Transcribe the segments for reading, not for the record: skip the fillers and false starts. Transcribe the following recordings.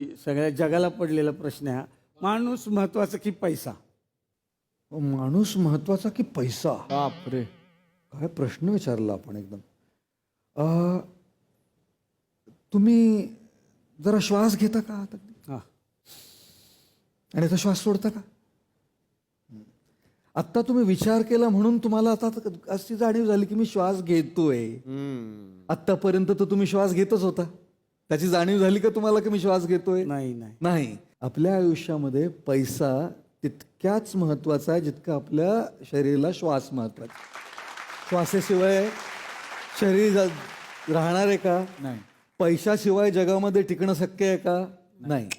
सगळ्या जगाला पडलेला प्रश्न आहे हा. माणूस महत्वाचा की पैसा? माणूस महत्वाचा की पैसा? बापरे. काय प्रश्न विचारला आपण एकदम. अ, तुम्ही जरा श्वास घेता का आता? हा. आणि आता श्वास सोडता का? आत्ता तुम्ही विचार केला म्हणून तुम्हाला आता अशी जाणीव झाली की मी श्वास घेतोय. आत्तापर्यंत तर तुम्ही श्वास घेतच होता. त्याची जाणीव झाली का तुम्हाला की मी श्वास घेतोय? नाही नाही. नाही. आपल्या आयुष्यामध्ये पैसा तितक्याच महत्वाचा आहे जितका आपल्या शरीराला श्वास महत्वाचा. श्वासाशिवाय शरीर राहणार आहे का? नाही. पैशाशिवाय जगामध्ये टिकणं शक्य आहे का? नाही.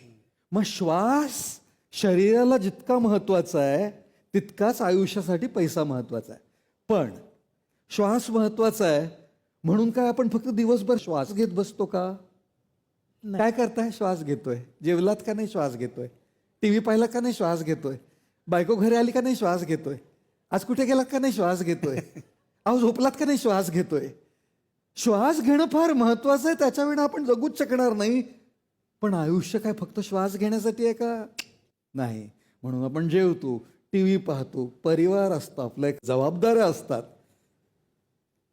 मग श्वास शरीराला जितका महत्वाचा आहे तितकाच आयुष्यासाठी पैसा महत्वाचा आहे. पण श्वास महत्वाचा आहे म्हणून काय आपण फक्त दिवसभर श्वास घेत बसतो का? काय करताय? श्वास घेतोय. जेवलात का नाही? श्वास घेतोय. टीव्ही पाहिला का नाही? श्वास घेतोय. बायको घरी आली का नाही? श्वास घेतोय. आज कुठे गेलात का नाही? श्वास घेतोय. अहो झोपलात का नाही? श्वास घेतोय. श्वास घेणं फार महत्वाचं आहे. त्याच्याविना आपण जगूच शकणार नाही. पण आयुष्य काय फक्त श्वास घेण्यासाठी आहे का? नाही. म्हणून आपण जेवतो, टीव्ही पाहतो, परिवार असतो, आपल्या एक जबाबदाऱ्या असतात.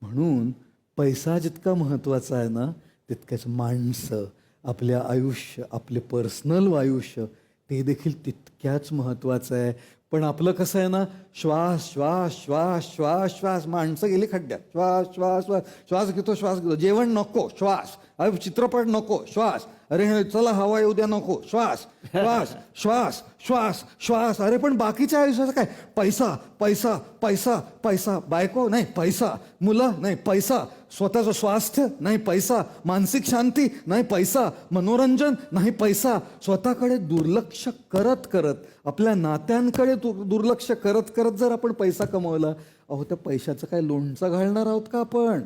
म्हणून पैसा जितका महत्वाचा आहे ना तितकंच माणसं, आपल्या आयुष्य, आपले पर्सनल आयुष्य ते देखील तितक्याच महत्वाचं आहे. पण आपलं कसं आहे ना, श्वास श्वास श्वास श्वास श्वास. माणसं गेली खड्ड्यात. श्वास श्वास श्वास. श्वास घेतो, श्वास घेतो. जेवण नको, श्वास. अरे चित्रपट नको, श्वास. अरे चला हवा येऊ द्या, नको, श्वास श्वास श्वास श्वास श्वास. अरे पण बाकीच्या आयुष्याचं काय? पैसा पैसा पैसा पैसा. बायको नाही, पैसा. मुलं नाही, पैसा. स्वतःचं स्वास्थ्य नाही, पैसा. मानसिक शांती नाही, पैसा. मनोरंजन नाही, पैसा. स्वतःकडे दुर्लक्ष करत करत, आपल्या नात्यांकडे दुर्लक्ष करत करत जर आपण पैसा कमवला, अहो त्या पैशाचं काय लोणचं घालणार आहोत का आपण?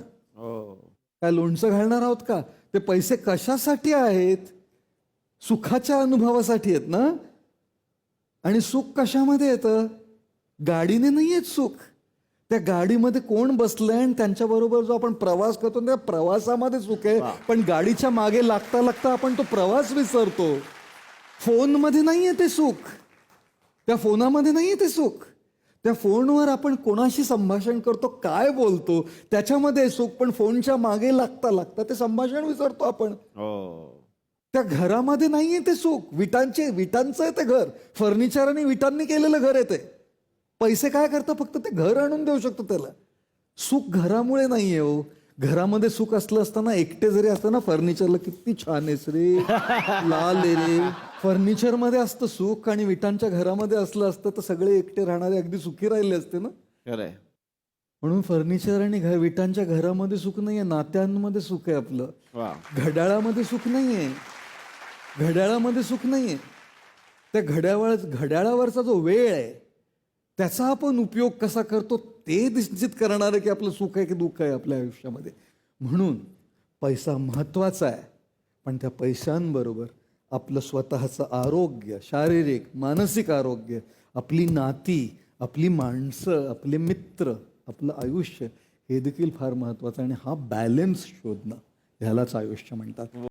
काय लोणचं घालणार आहोत का? ते पैसे कशासाठी आहेत? सुखाच्या अनुभवासाठी आहेत ना. आणि सुख कशामध्ये येतं? गाडीने नाही येत सुख. त्या गाडीमध्ये कोण बसलंय आणि त्यांच्याबरोबर जो आपण प्रवास करतो त्या प्रवासामध्ये सुख आहे. पण गाडीच्या मागे लागता लागता आपण तो प्रवास विसरतो. फोनमध्ये नाहीये ते सुख. त्या फोनामध्ये नाहीये ते सुख. त्या फोनवर आपण कोणाशी संभाषण करतो, काय बोलतो, त्याच्यामध्ये सुख. पण फोनच्या मागे लागता लागता ते संभाषण विसरतो आपण. त्या घरामध्ये नाहीये ते सुख. विटांचं आहे ते घर. फर्निचर आणि विटांनी केलेलं घर आहे ते. पैसे काय करता? फक्त ते घर आणून देऊ शकतो त्याला. सुख घरामुळे नाहीये हो. घरामध्ये सुख असलं असताना एकटे जरी असतं ना, फर्निचरला किती छान आहेस रे, लाल आहे रे. फर्निचर मध्ये असतं सुख आणि विटांच्या घरामध्ये असलं असतं तर सगळे एकटे राहणारे अगदी सुखी राहिले असते ना. खरंय. म्हणून फर्निचर आणि विटांच्या घरामध्ये सुख नाहीये, नात्यांमध्ये सुख आहे आपलं. वा. घड्याळामध्ये सुख नाहीये. घड्याळामध्ये सुख नाहीये. त्या घड्याळावरचा जो वेळ आहे त्याचा आपण उपयोग कसा करतो ते निश्चित करणार आहे की आपलं सुख आहे की दुःख आहे आपल्या आयुष्यामध्ये. म्हणून पैसा महत्वाचा आहे. पण त्या पैशांबरोबर आपलं स्वतःचं आरोग्य, शारीरिक मानसिक आरोग्य, आपली नाती, आपली माणसं, आपले मित्र, आपलं आयुष्य हे देखील फार महत्वाचं आहे. आणि हा बॅलन्स शोधणं ह्यालाच आयुष्य म्हणतात.